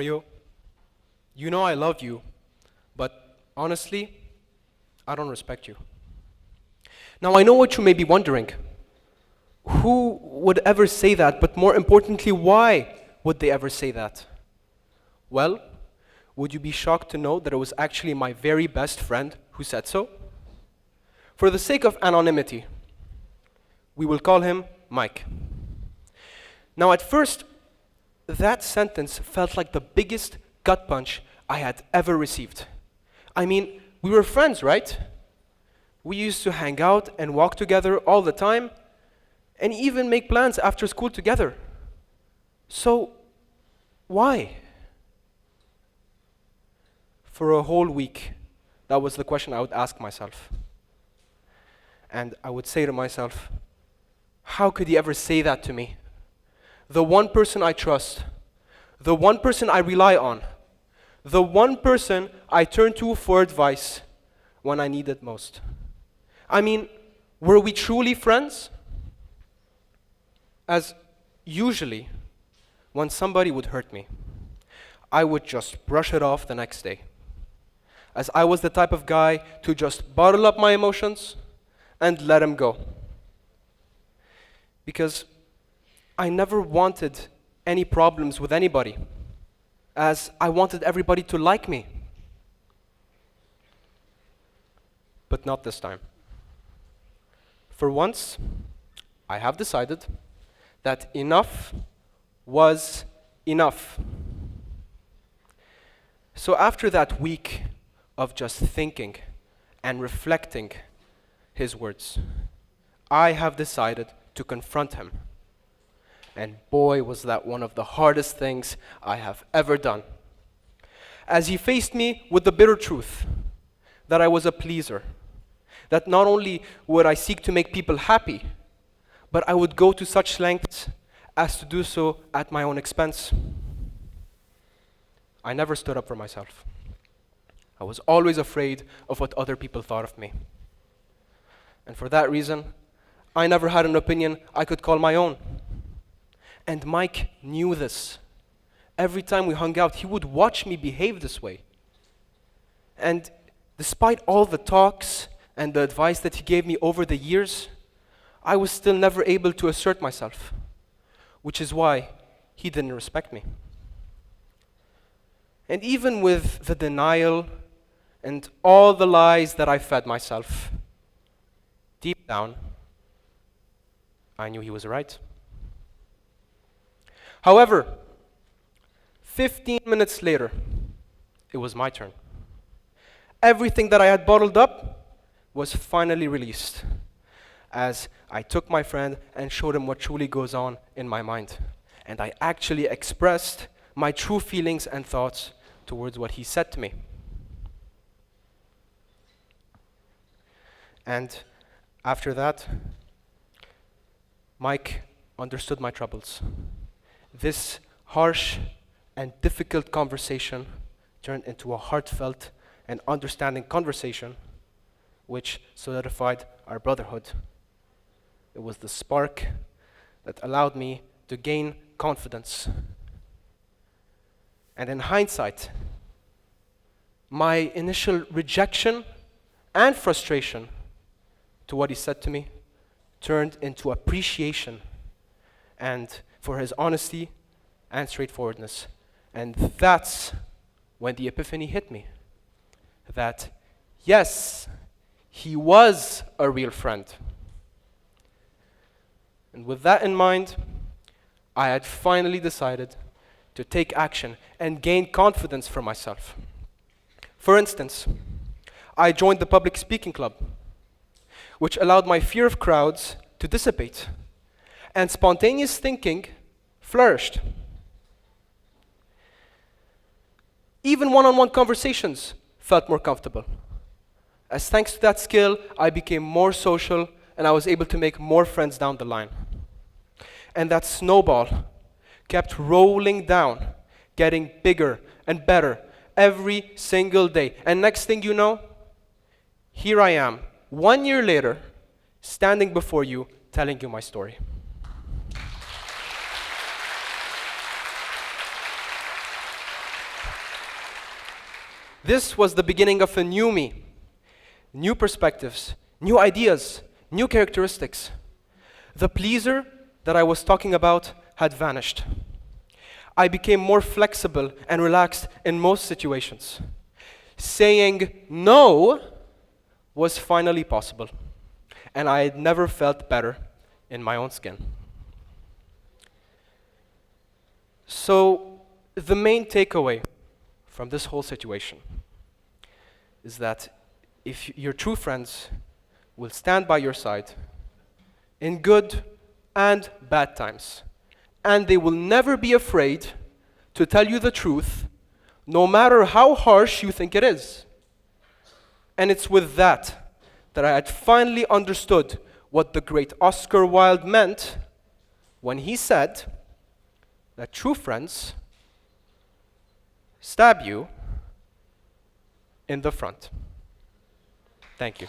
Mario, you know I love you, but honestly, I don't respect you. Now I know what you may be wondering. Who would ever say that, but more importantly, why would they ever say that? Well, would you be shocked to know that it was actually my very best friend who said so? For the sake of anonymity, we will call him Mike. Now at first, that sentence felt like the biggest gut punch I had ever received. I mean, we were friends, right? We used to hang out and walk together all the time, and even make plans after school together. So, why? For a whole week, that was the question I would ask myself. And I would say to myself, how could he ever say that to me? The one person I trust, the one person I rely on, the one person I turn to for advice when I need it most. I mean, were we truly friends? As usually, when somebody would hurt me, I would just brush it off the next day. As I was the type of guy to just bottle up my emotions and let them go. Because I never wanted any problems with anybody, as I wanted everybody to like me. But not this time. For once, I have decided that enough was enough. So after that week of just thinking and reflecting his words, I have decided to confront him. And boy, was that one of the hardest things I have ever done. As he faced me with the bitter truth that I was a pleaser, that not only would I seek to make people happy, but I would go to such lengths as to do so at my own expense. I never stood up for myself. I was always afraid of what other people thought of me. And for that reason, I never had an opinion I could call my own. And Mike knew this. Every time we hung out, he would watch me behave this way. And despite all the talks and the advice that he gave me over the years, I was still never able to assert myself, which is why he didn't respect me. And even with the denial and all the lies that I fed myself, deep down, I knew he was right. However, 15 minutes later, it was my turn. Everything that I had bottled up was finally released, as I took my friend and showed him what truly goes on in my mind. And I actually expressed my true feelings and thoughts towards what he said to me. And after that, Mike understood my troubles. This harsh and difficult conversation turned into a heartfelt and understanding conversation, which solidified our brotherhood. It was the spark that allowed me to gain confidence. And in hindsight, my initial rejection and frustration to what he said to me turned into appreciation and for his honesty and straightforwardness. And that's when the epiphany hit me. That, yes, he was a real friend. And with that in mind, I had finally decided to take action and gain confidence for myself. For instance, I joined the public speaking club, which allowed my fear of crowds to dissipate, and spontaneous thinking flourished. Even one-on-one conversations felt more comfortable, as thanks to that skill, I became more social and I was able to make more friends down the line. And that snowball kept rolling down, getting bigger and better every single day. And next thing you know, here I am, 1 year later, standing before you, telling you my story. This was the beginning of a new me, new perspectives, new ideas, new characteristics. The pleaser that I was talking about had vanished. I became more flexible and relaxed in most situations. Saying no was finally possible, and I had never felt better in my own skin. So, the main takeaway from this whole situation is that if your true friends will stand by your side in good and bad times, and they will never be afraid to tell you the truth, no matter how harsh you think it is. And it's with that I had finally understood what the great Oscar Wilde meant when he said that true friends stab you in the front. Thank you.